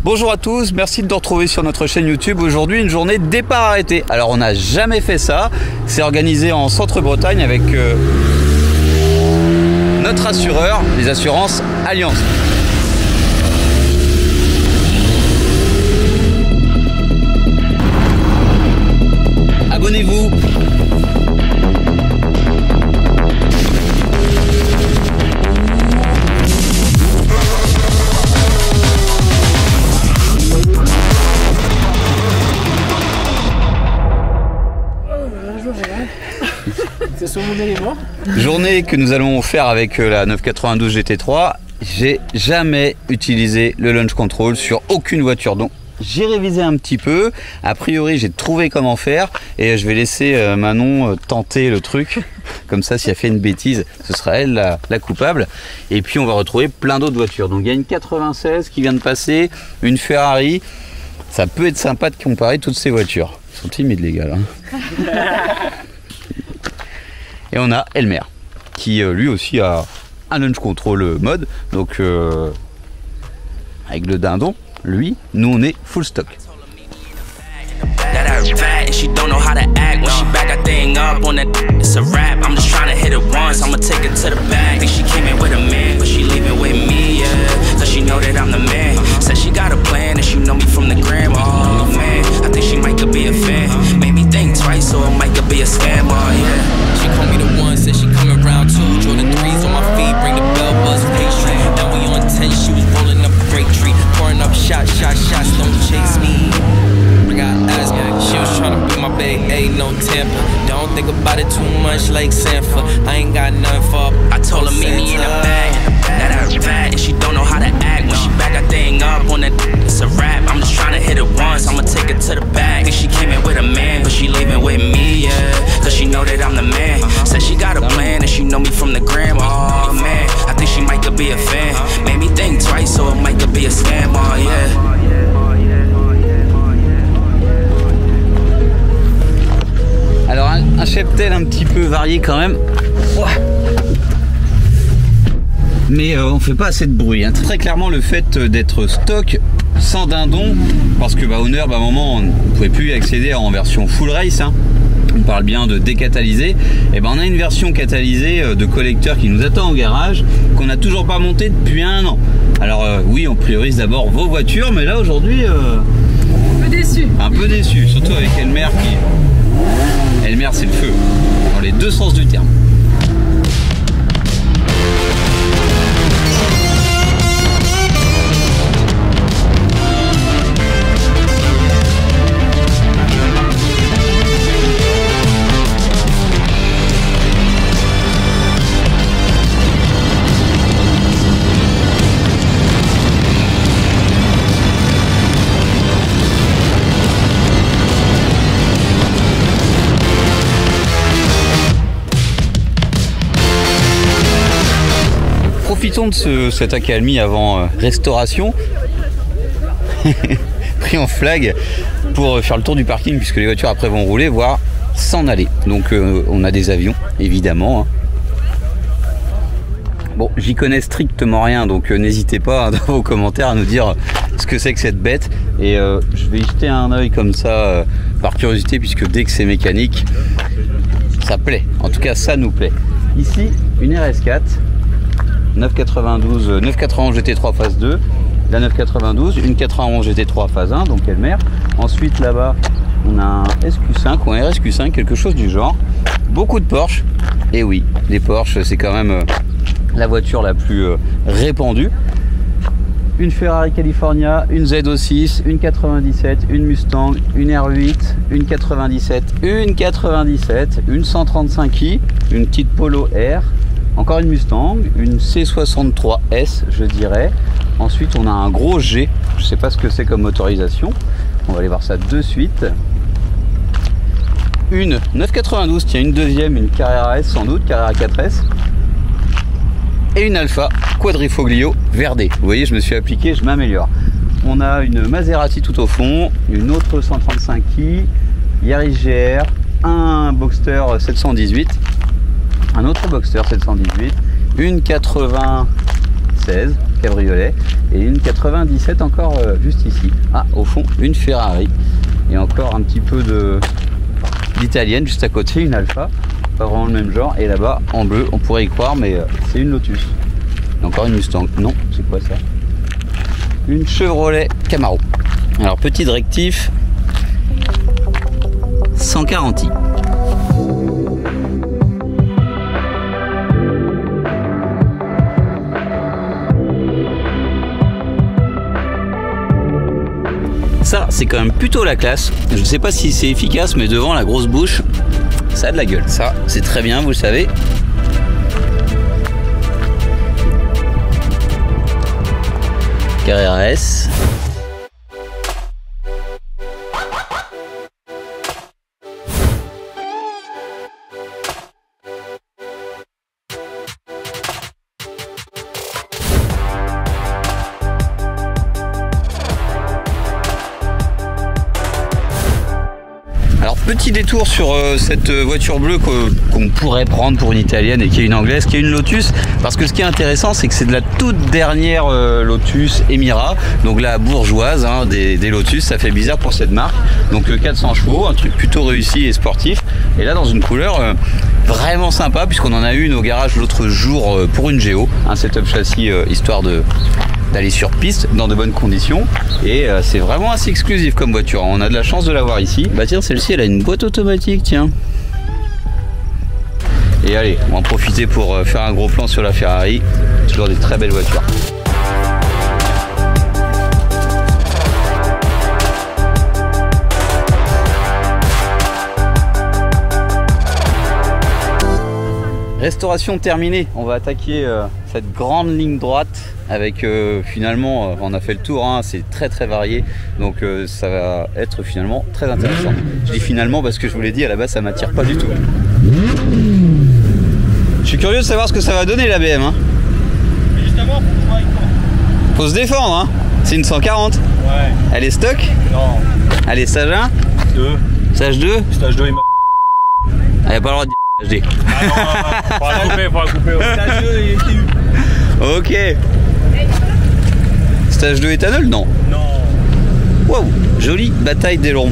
Bonjour à tous, merci de nous retrouver sur notre chaîne YouTube. Aujourd'hui, une journée départ arrêté. Alors, on n'a jamais fait ça. C'est organisé en Centre-Bretagne avec notre assureur, les assurances Allianz. Abonnez-vous. C'est sur mon élément. Journée que nous allons faire avec la 992 GT3. J'ai jamais utilisé le launch control sur aucune voiture, donc j'ai révisé un petit peu. A priori, j'ai trouvé comment faire et je vais laisser Manon tenter le truc. Comme ça, si elle fait une bêtise, ce sera elle la coupable. Et puis, on va retrouver plein d'autres voitures. Donc, il y a une 96 qui vient de passer, une Ferrari. Ça peut être sympa de comparer toutes ces voitures. Ils sont timides, les gars, là. Et on a Elmer, qui lui aussi a un launch control mode. Donc, avec le dindon, lui, nous, on est full stock. That I fat and she don't know how to act. When she back that thing up on that, it's a rap. I'm just trying to hit it once, I'ma take it to the back. Think she came in with a man, but she leaving with me, yeah. Cause she know that I'm the man. Said she got a plan and she know me from the gram. Oh man, I think she might could be a fan. Made me think twice, so it might could be a scam, oh yeah. She called me the one, said she coming round too. Jordan 3s on my feet, bring the bell, buzz pastry. Now we on 10, she was rolling up a great tree. Pouring up shots, don't chase me. I got asthma, she was tryna be my bae, ain't no temper. Don't think about it too much like Sanford. I ain't got nothing for I told her meet me in the bag. That I fat and she don't know how to act. When she back that thing up on that, it's a rap. I'm just tryna hit it once, I'ma take it to the bag. Think she came in with a man, but she leaving with me, yeah. Cause she know that I'm the man. Said she got a plan and she know me from the gram. Oh man, I think she might could be a fan. Made me think twice, so it might could be a scam, oh yeah. Alors un cheptel un petit peu varié quand même. Ouais. Mais on fait pas assez de bruit, hein. Très clairement le fait d'être stock sans dindon, parce que Honor, à un moment on ne pouvait plus y accéder en version full race, hein. On parle bien de décatalysé. Et ben on a une version catalysée de collecteur qui nous attend au garage, qu'on n'a toujours pas montée depuis un an. Alors oui, on priorise d'abord vos voitures, mais là aujourd'hui Un peu déçu. un peu déçu, surtout avec Elmer qui... Elmer, c'est le feu, dans les deux sens du terme. Profitons de cette accalmie avant restauration, pris en flag pour faire le tour du parking puisque les voitures après vont rouler, voire s'en aller. Donc on a des avions évidemment, hein. Bon, j'y connais strictement rien, donc n'hésitez pas dans vos commentaires à nous dire ce que c'est que cette bête. Et je vais y jeter un œil comme ça par curiosité, puisque dès que c'est mécanique, ça plaît. En tout cas, ça nous plaît. Ici, une RS4. 992 GT3 phase 2, la 992, une 91 GT3 phase 1, donc Elmer. Ensuite là-bas, on a un SQ5 ou un RSQ5, quelque chose du genre. Beaucoup de Porsche. Et oui, les Porsche, c'est quand même la voiture la plus répandue. Une Ferrari California, une ZO6, une 97, une Mustang, une R8, une 97, une 135i, une petite Polo R. Encore une Mustang, une C63S je dirais. Ensuite on a un gros G, je sais pas ce que c'est comme motorisation. On va aller voir ça de suite. Une 992, tiens, une deuxième, une Carrera S sans doute, Carrera 4S. Et une Alfa Quadrifoglio Verde. Vous voyez, je me suis appliqué, je m'améliore. On a une Maserati tout au fond, une autre 135i, Yaris GR, un Boxster 718. Un autre Boxster 718, une 96, cabriolet. Et une 97 encore juste ici. Ah, au fond, une Ferrari. Et encore un petit peu d'italienne juste à côté, une Alfa. Pas vraiment le même genre. Et là-bas, en bleu, on pourrait y croire, mais c'est une Lotus. Et encore une Mustang. Non, c'est quoi ça? Une Chevrolet Camaro. Alors, petit directif. 140i. Ça, c'est quand même plutôt la classe. Je ne sais pas si c'est efficace, mais devant la grosse bouche, ça a de la gueule. Ça, c'est très bien, vous le savez. Carrera S. Alors petit détour sur cette voiture bleue qu'on pourrait prendre pour une italienne et qui est une anglaise, qui est une Lotus, parce que ce qui est intéressant c'est que c'est de la toute dernière Lotus Emira, donc la bourgeoise hein, des Lotus. Ça fait bizarre pour cette marque, donc 400 chevaux, un truc plutôt réussi et sportif, et là dans une couleur vraiment sympa, puisqu'on en a eu une au garage l'autre jour pour une Géo, un setup châssis histoire d'aller sur piste dans de bonnes conditions, et c'est vraiment assez exclusif comme voiture. On a de la chance de l'avoir ici. Bah tiens, celle-ci elle a une boîte automatique, tiens. Et allez, on va en profiter pour faire un gros plan sur la Ferrari. Toujours des très belles voitures. Restauration terminée, on va attaquer cette grande ligne droite avec finalement, on a fait le tour, hein, c'est très varié, donc ça va être finalement très intéressant. Je dis finalement parce que je vous l'ai dit, à la base ça m'attire pas du tout. Je suis curieux de savoir ce que ça va donner la BM. Hein. Justement, faut se défendre, hein. C'est une 140. Ouais. Elle est stock? Non. Elle est stage 1? 2. Stage 2? Stage 2 Elle n'a pas le droit de dire HD. Ah non, faut la couper, ouais. Stage 2 et TU. Ok. Stage 2 éthanol? Non. Non. Waouh, jolie bataille d'ailerons.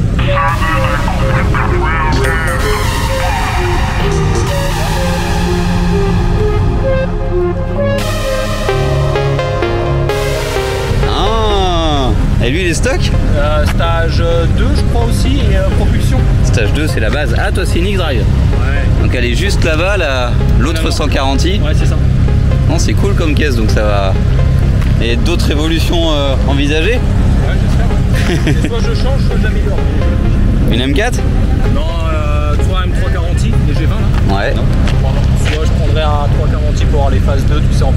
Ah, et lui il est stock? Stage 2 je crois aussi, et propulsion. Stage 2 c'est la base. Ah toi c'est une X-Drive. Ouais. Donc elle est juste là-bas, l'autre 140i. Ouais c'est ça. Non, c'est cool comme caisse, donc ça va. Et d'autres évolutions envisagées? Ouais j'espère. Soit je change, soit j'améliore. Une M4? Non, soit M340i, les G20 là. Ouais. Non, soit je prendrais un 340i pour avoir les phases 2, tout ça en P58.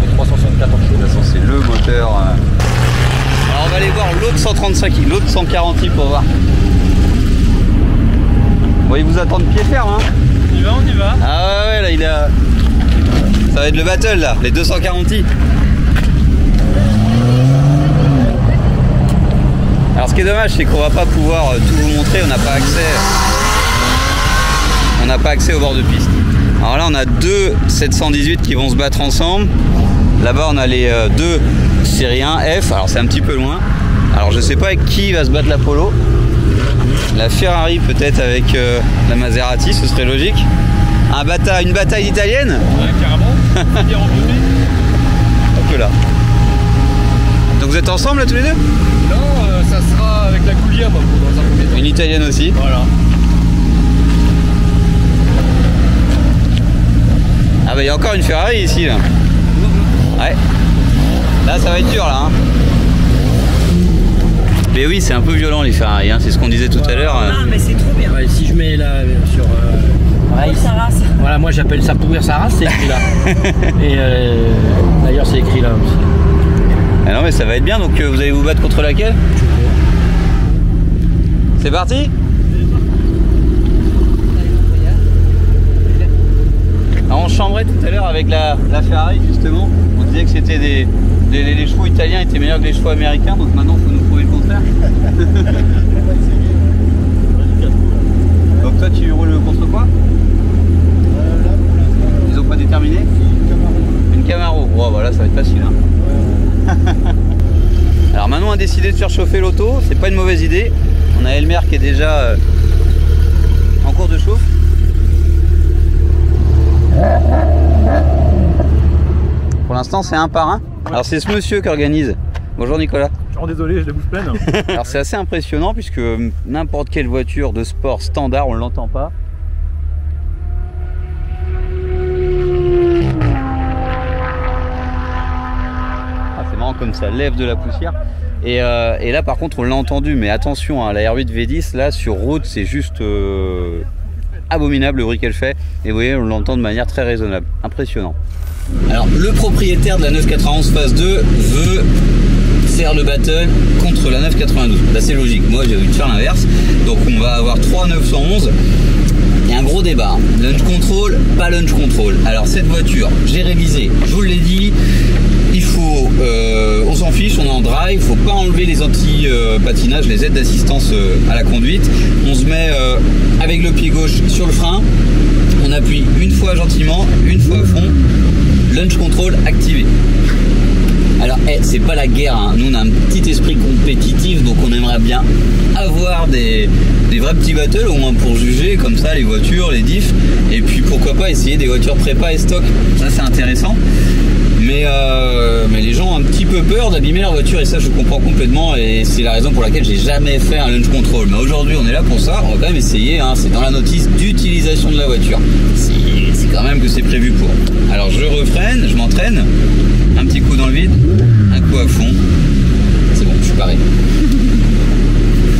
Les 364 en De toute façon c'est le moteur. Alors on va aller voir l'autre 135i, l'autre 140i pour voir. Bon, il vous attend de pied ferme, hein. On y va. Ah ouais, là il a. Ça va être le battle là, les 240i. Alors ce qui est dommage c'est qu'on va pas pouvoir tout vous montrer, on n'a pas accès au bord de piste. Alors là on a deux 718 qui vont se battre ensemble. Là-bas on a les deux série 1 F, alors c'est un petit peu loin. Alors je sais pas avec qui va se battre la Polo. La Ferrari peut-être avec la Maserati, ce serait logique. Une bataille italienne? Ouais, carrément. Hop là. Donc vous êtes ensemble là tous les deux? Non, ça sera avec la Giulia moi, dans un premier temps. Une italienne aussi. Voilà. Ah bah il y a encore une Ferrari ici là. Ouais. Là ça va être dur là. Hein. Mais oui c'est un peu violent les Ferrari, hein. C'est ce qu'on disait tout à l'heure. Ah mais c'est trop bien. Ouais, si je mets là sur Sa race. voilà, moi j'appelle ça pourrir sa race, c'est écrit là. Et d'ailleurs c'est écrit là aussi. Ah non mais ça va être bien, donc vous allez vous battre contre laquelle? C'est parti? Alors on chambrait tout à l'heure avec la Ferrari justement, on disait que c'était les chevaux italiens étaient meilleurs que les chevaux américains, donc maintenant il faut nous prouver le contraire. Donc toi tu roules contre quoi? Ils ont pas déterminé? Une Camaro. Oh voilà, ça va être facile hein. Alors Manon a décidé de faire chauffer l'auto, c'est pas une mauvaise idée. On a Elmer qui est déjà en cours de chauffe. Pour l'instant c'est un par un. Alors c'est ce monsieur qui organise. Bonjour Nicolas. Genre désolé, j'ai la bouche pleine. Alors c'est assez impressionnant puisque n'importe quelle voiture de sport standard, on ne l'entend pas. C'est marrant comme ça lève de la poussière. Et là par contre on l'a entendu, mais attention, hein, la R8 V10 là sur route c'est juste abominable le bruit qu'elle fait. Et vous voyez, on l'entend de manière très raisonnable, impressionnant. Alors le propriétaire de la 991 phase 2 veut faire le battle contre la 992. Là c'est logique, moi j'ai envie de faire l'inverse. Donc on va avoir 3 911. Il y a un gros débat, hein. Launch control, pas launch control. Alors cette voiture, j'ai révisé, je vous l'ai dit, il faut, on s'en fiche, on est en drive, il faut pas enlever les anti-patinage, les aides d'assistance à la conduite. On se met avec le pied gauche sur le frein, on appuie une fois gentiment, une fois à fond, launch control activé. Alors c'est pas la guerre, hein. Nous on a un petit esprit compétitif, donc on aimerait bien avoir des vrais petits battles, au moins pour juger comme ça les voitures, les diffs, et puis pourquoi pas essayer des voitures prépa et stock, ça c'est intéressant. Mais les gens ont un petit peu peur d'abîmer leur voiture, et ça je comprends complètement, et c'est la raison pour laquelle j'ai jamais fait un launch control. Mais aujourd'hui on est là pour ça, on va quand même essayer, hein. C'est dans la notice d'utilisation de la voiture, c'est quand même que c'est prévu pour. Alors je refreine, je m'entraîne, un petit coup dans le vide, un coup à fond, c'est bon, je suis paré.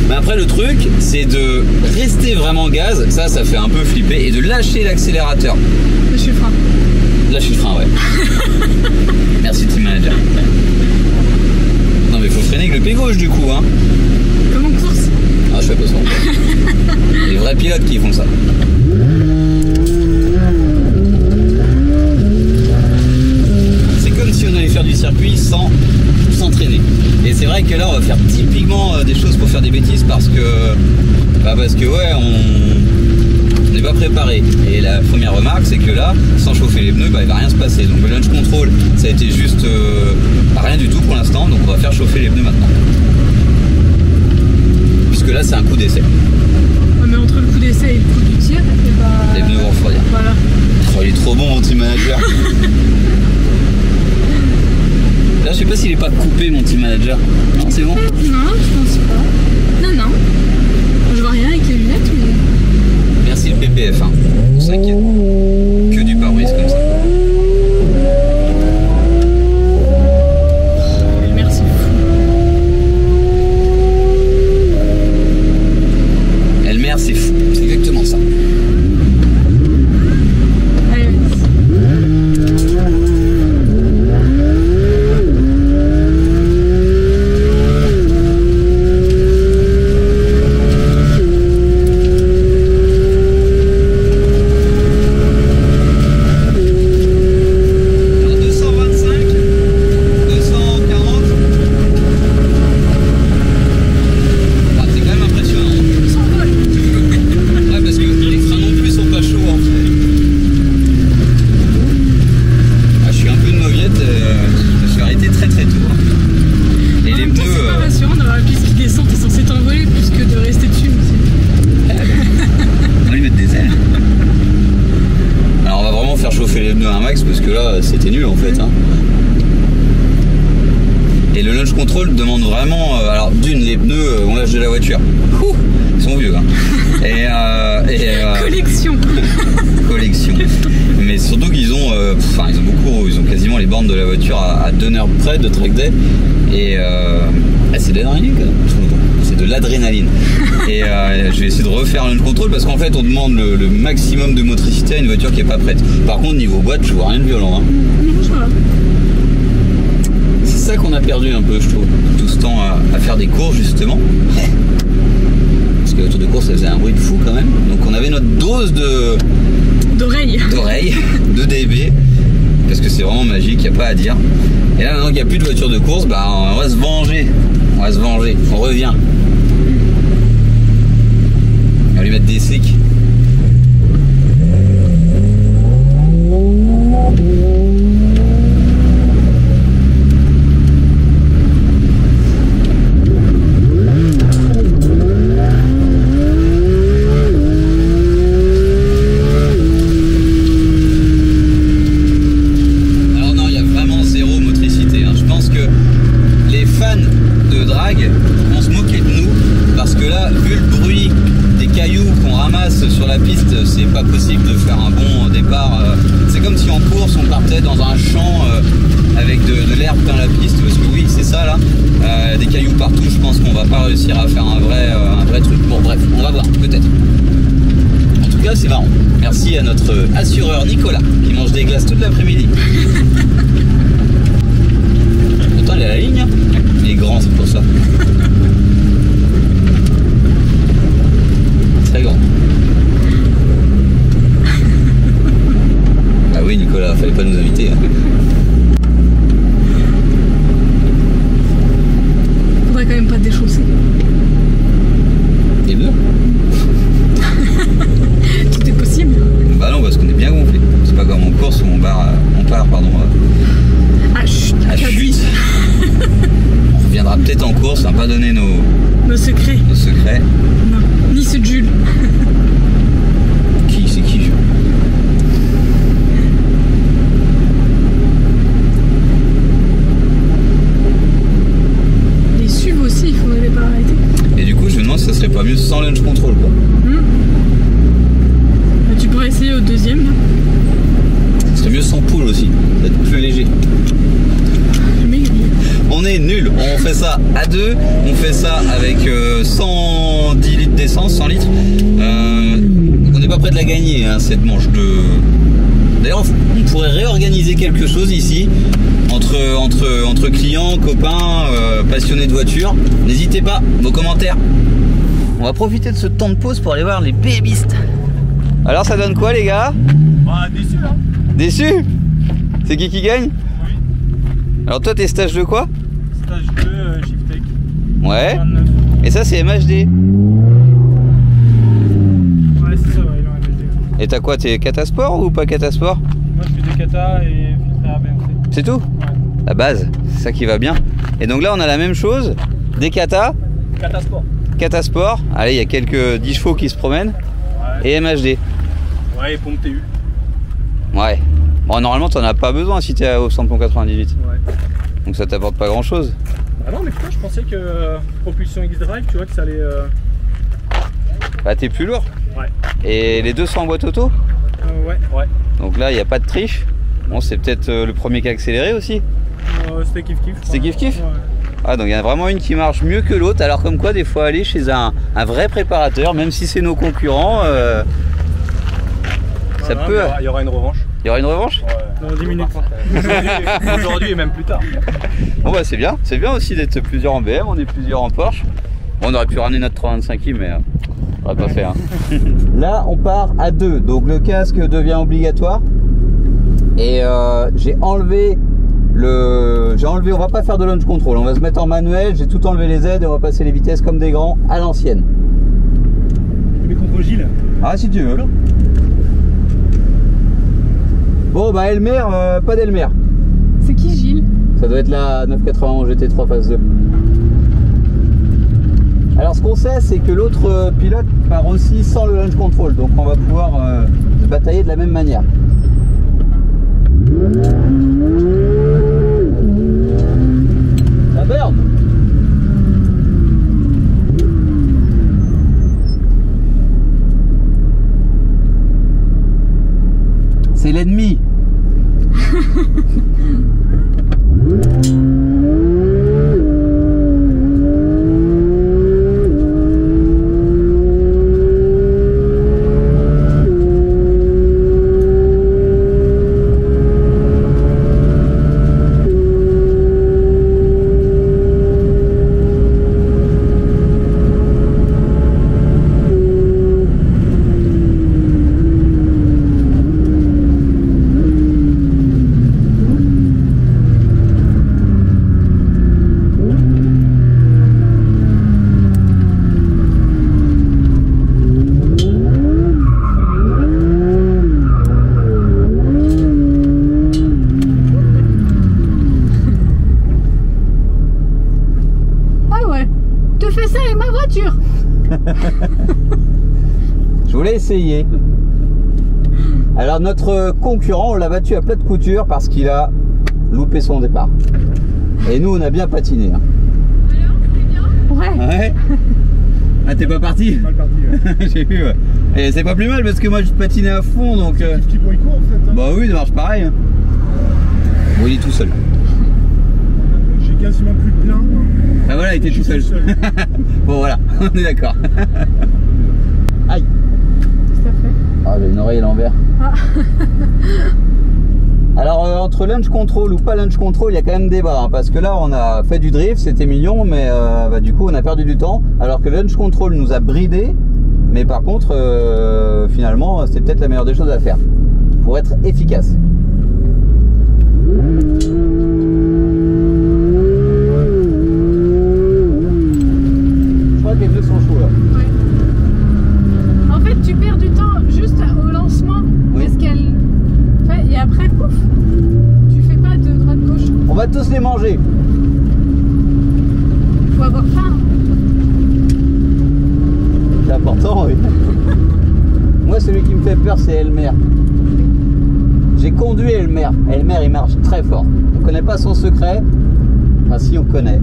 Mais après le truc c'est de rester vraiment gaz, ça fait un peu flipper, et de lâcher l'accélérateur. Lâcher le frein. Lâcher le frein, ouais. Merci team manager. Non mais faut freiner avec le pied gauche du coup, hein. Comme en course. Ah je fais pas ça. Les vrais pilotes qui font ça. C'est comme si on allait faire du circuit sans s'entraîner. Et c'est vrai que là on va faire typiquement des choses pour faire des bêtises parce que ouais, on n'est pas préparé. Et la première remarque c'est que là, sans chauffer les pneus, il va rien se passer. Donc le launch control ça a été juste rien du tout pour l'instant, donc on va faire chauffer les pneus maintenant. Puisque là c'est un coup d'essai. Ouais, mais entre le coup d'essai et le coup du tir, les pneus vont refroidir. Voilà. Oh, il est trop bon mon team manager. Là je sais pas s'il est pas coupé mon team manager. Non c'est bon? Non, je pense pas. Non. Je vois rien avec les lunettes mais... Merci le PPF, hein. On s'inquiète. Que du pare-brise comme ça. Merci. Elmer c'est fou, c'est exactement ça. Allez, c'était nul en fait, hein. Et le launch control demande vraiment alors d'une, les pneus ont l'âge de la voiture. Ils sont vieux, hein. collection. Collection. Mais surtout qu'ils ont ils ont quasiment les bornes de la voiture à 2 heures près de track day. Et c'est de l'adrénaline quand même. C'est de l'adrénaline. Et je vais essayer de refaire le launch control parce qu'en fait on demande le maximum de motricité à une voiture qui est pas prête. Par contre niveau boîte je vois rien de violent, hein. C'est ça qu'on a perdu un peu je trouve, tout ce temps à faire des courses justement. Parce que autour de course ça faisait un bruit de fou quand même. Donc on avait notre dose d'oreille, de dB, parce que c'est vraiment magique, il n'y a pas à dire. Et là maintenant qu'il n'y a plus de voiture de course, on va se venger. On revient. On va lui mettre des slicks. blague, on se moquait de nous, parce que là, vu le bruit des cailloux qu'on ramasse sur la piste, c'est pas possible de faire un bon départ. C'est comme si en course on partait dans un champ avec de l'herbe dans la piste, parce que oui, c'est ça là, des cailloux partout. Je pense qu'on va pas réussir à faire un vrai truc. Bon, bref, on va voir, peut-être. En tout cas, c'est marrant. Merci à notre assureur Nicolas qui mange des glaces toute l'après-midi. Pourtant, il est à la ligne, hein. Il est grand, c'est pour ça. Très grand. Ah oui, Nicolas, fallait pas nous inviter. Hein. Faudrait quand même pas te déchausser. Et deux. Tout est possible. Bah non, parce qu'on est bien gonflé. C'est pas comme en course où on part, Ah chut, à chute. On reviendra peut-être en course, on va pas donner nos secrets. nos secrets. Non, ni ceux de Jules. Qui c'est qui? Les SUV aussi, il faudrait pas arrêter. Et du coup, je me demande si ça serait pas mieux sans launch control, quoi. Bah, tu pourrais essayer au deuxième. Là. Ça serait mieux sans poule aussi, d'être plus léger. On est nul, on fait ça à deux, on fait ça avec 110 litres d'essence, 100 litres. On n'est pas près de la gagner, hein, cette manche de... D'ailleurs, on pourrait réorganiser quelque chose ici, entre clients, copains, passionnés de voiture. N'hésitez pas, vos commentaires. On va profiter de ce temps de pause pour aller voir les bébistes. Alors ça donne quoi les gars? Bah déçu là. Déçu? C'est qui gagne? Oui. Alors toi t'es stage de quoi? Stage 2 Shift-Tech. Ouais. 29. Et ça c'est MHD. Ouais c'est ça, ouais, il est en MHD. Et t'as quoi? T'es Catasport ou pas Catasport? Moi je fais des kata et filtré à BMC. C'est tout? Ouais. La base, c'est ça qui va bien. Et donc là on a la même chose, des kata, Catasport. Catasport, allez il y a quelques 10 chevaux qui se promènent, Ouais. et MHD. Ouais, et pompe TU. Ouais. Bon normalement t'en as pas besoin si t'es au samplon 98. Ouais. Donc ça t'apporte pas grand chose. Ah non mais putain je pensais que propulsion X-Drive, tu vois que ça allait... Bah t'es plus lourd. Ouais. Et les deux sont en boîte auto. Ouais. Donc là il n'y a pas de triche. Bon c'est peut-être le premier qui a accéléré aussi. C'était kiff-kiff. C'était kiff-kiff? Ouais. Ah donc il y en a vraiment une qui marche mieux que l'autre. Alors comme quoi des fois aller chez un vrai préparateur, même si c'est nos concurrents, ça Non, peut... Il y aura une revanche. Il y aura une revanche? Ouais. Dans 10 minutes. Aujourd'hui et même plus tard. Bon bah c'est bien aussi d'être plusieurs en BM, on est plusieurs en Porsche. Bon, on aurait pu ramener notre 325i mais on va pas faire. Hein. Là on part à deux, donc le casque devient obligatoire. Et j'ai enlevé, on va pas faire de launch control, on va se mettre en manuel, j'ai tout enlevé les aides et on va passer les vitesses comme des grands à l'ancienne. Tu mets contre Gilles? Ah si tu veux. Bon bah Elmer, pas d'Elmer. C'est qui Gilles? Ça doit être la 991 GT3 phase 2. Alors ce qu'on sait c'est que l'autre pilote part aussi sans le launch control, donc on va pouvoir se batailler de la même manière. Ça burn. C'est l'ennemi. Je voulais essayer. Alors notre concurrent, on l'a battu à plat de couture parce qu'il a loupé son départ. Et nous, on a bien patiné. Hein. Ouais. Ah, t'es pas parti? Mal parti. Ouais. J'ai vu, ouais. Et c'est pas plus mal parce que moi je patinais à fond donc. Petit boycott en fait. Hein. Bah oui, ça marche pareil. Hein. Bon, il est tout seul. J'ai quasiment plus de plein. Ah voilà, il était tout seul. Bon voilà, on est d'accord. Aïe. Qu'est-ce que ça fait? Ah, j'ai une oreille à l'envers. Ah. Alors entre launch control ou pas launch control, il y a quand même débat hein, parce que là on a fait du drift, c'était mignon, mais bah, du coup on a perdu du temps. Alors que launch control nous a bridé, mais par contre finalement c'est peut-être la meilleure des choses à faire pour être efficace. Je crois que les deux sont chauds là. Ouais. En fait, tu perds du temps juste au lancement. Oui. Parce qu'elle fait. Et après, pouf, tu fais pas de droite-gauche. On va tous les manger. Faut avoir faim. C'est important, oui. Moi, celui qui me fait peur, c'est Elmer. J'ai conduit Elmer. Elmer, il marche très fort. On connaît pas son secret. Enfin, si, on connaît.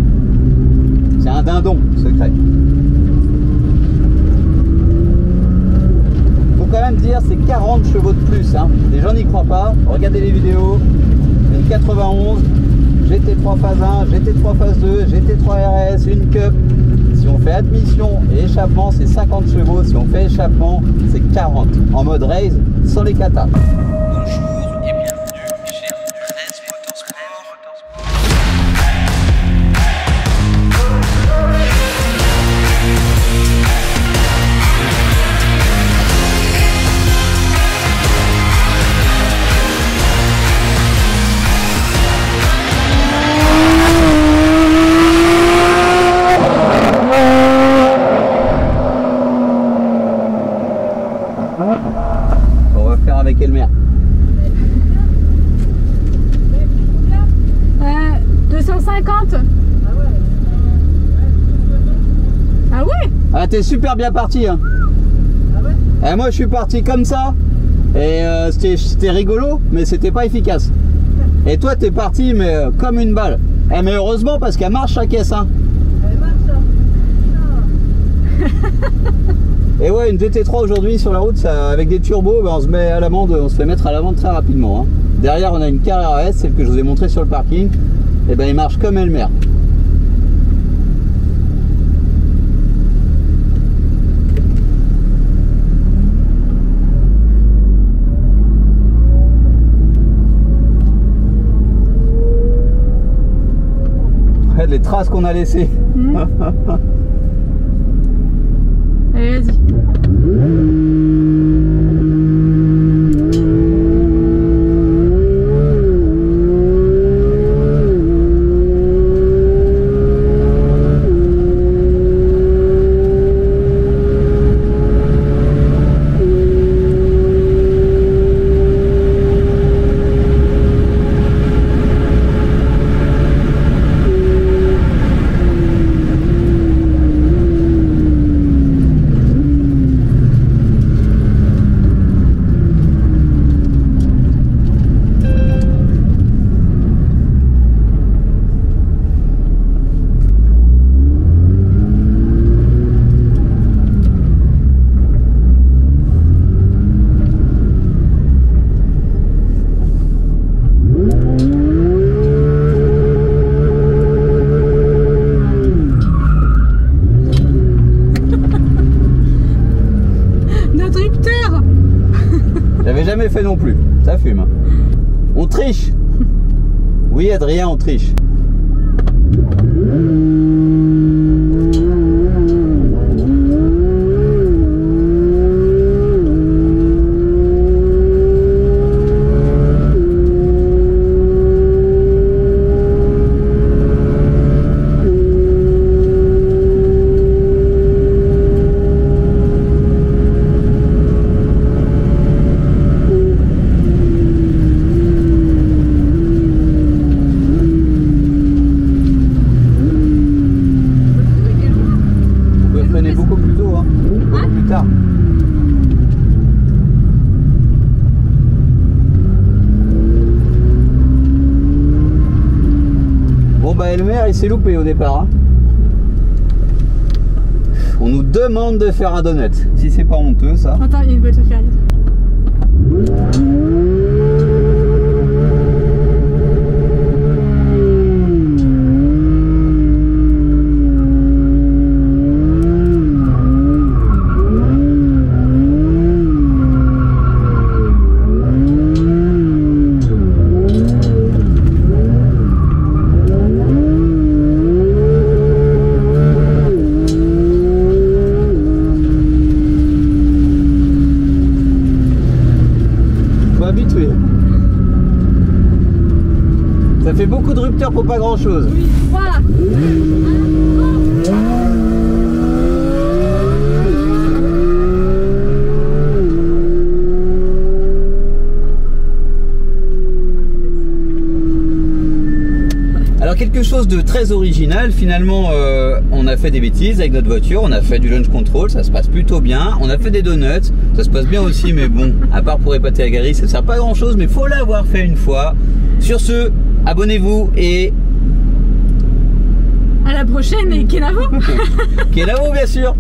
C'est un dindon, secret. Faut quand même dire, c'est 40 chevaux de plus. Hein. Les gens n'y croient pas. Regardez les vidéos. Une 91, GT3 phase 1, GT3 phase 2, GT3 RS, une Cup. Si on fait admission et échappement, c'est 50 chevaux. Si on fait échappement, c'est 40. En mode race, sans les katas. Bonjour et bienvenue chez Reds Motorsport. On va faire avec Elmer. 250. Ah ouais? Ah, t'es super bien parti. Hein. Et moi, je suis parti comme ça. Et c'était rigolo, mais c'était pas efficace. Et toi, t'es parti, mais comme une balle. Eh, mais heureusement, parce qu'elle marche la caisse. Hein. Et ouais, une GT3 aujourd'hui sur la route, ça, avec des turbos, ben, on se met à l'amende, on se fait mettre à l'amende très rapidement. Hein. Derrière, on a une Carrera S, celle que je vous ai montrée sur le parking. Et ben, il marche comme Elmer. Ouais, les traces qu'on a laissées. Allez, vas-y. J'avais jamais fait non plus, ça fume. Hein. On triche. Oui Adrien, on triche. Bon bah Elmer il s'est loupé au départ. Hein. demande de faire un donut. Si c'est pas honteux ça. Attends, il y a une voiture qui arrive. Ça fait beaucoup de rupteurs pour pas grand chose. Oui, voilà. Alors quelque chose de très original, finalement on a fait des bêtises avec notre voiture, on a fait du launch control, ça se passe plutôt bien, on a fait des donuts, ça se passe bien aussi, mais bon, à part pour épater la galerie, ça sert pas à grand chose, mais faut l'avoir fait une fois. Sur ce, abonnez-vous et à la prochaine et Kenavo. Kenavo bien sûr.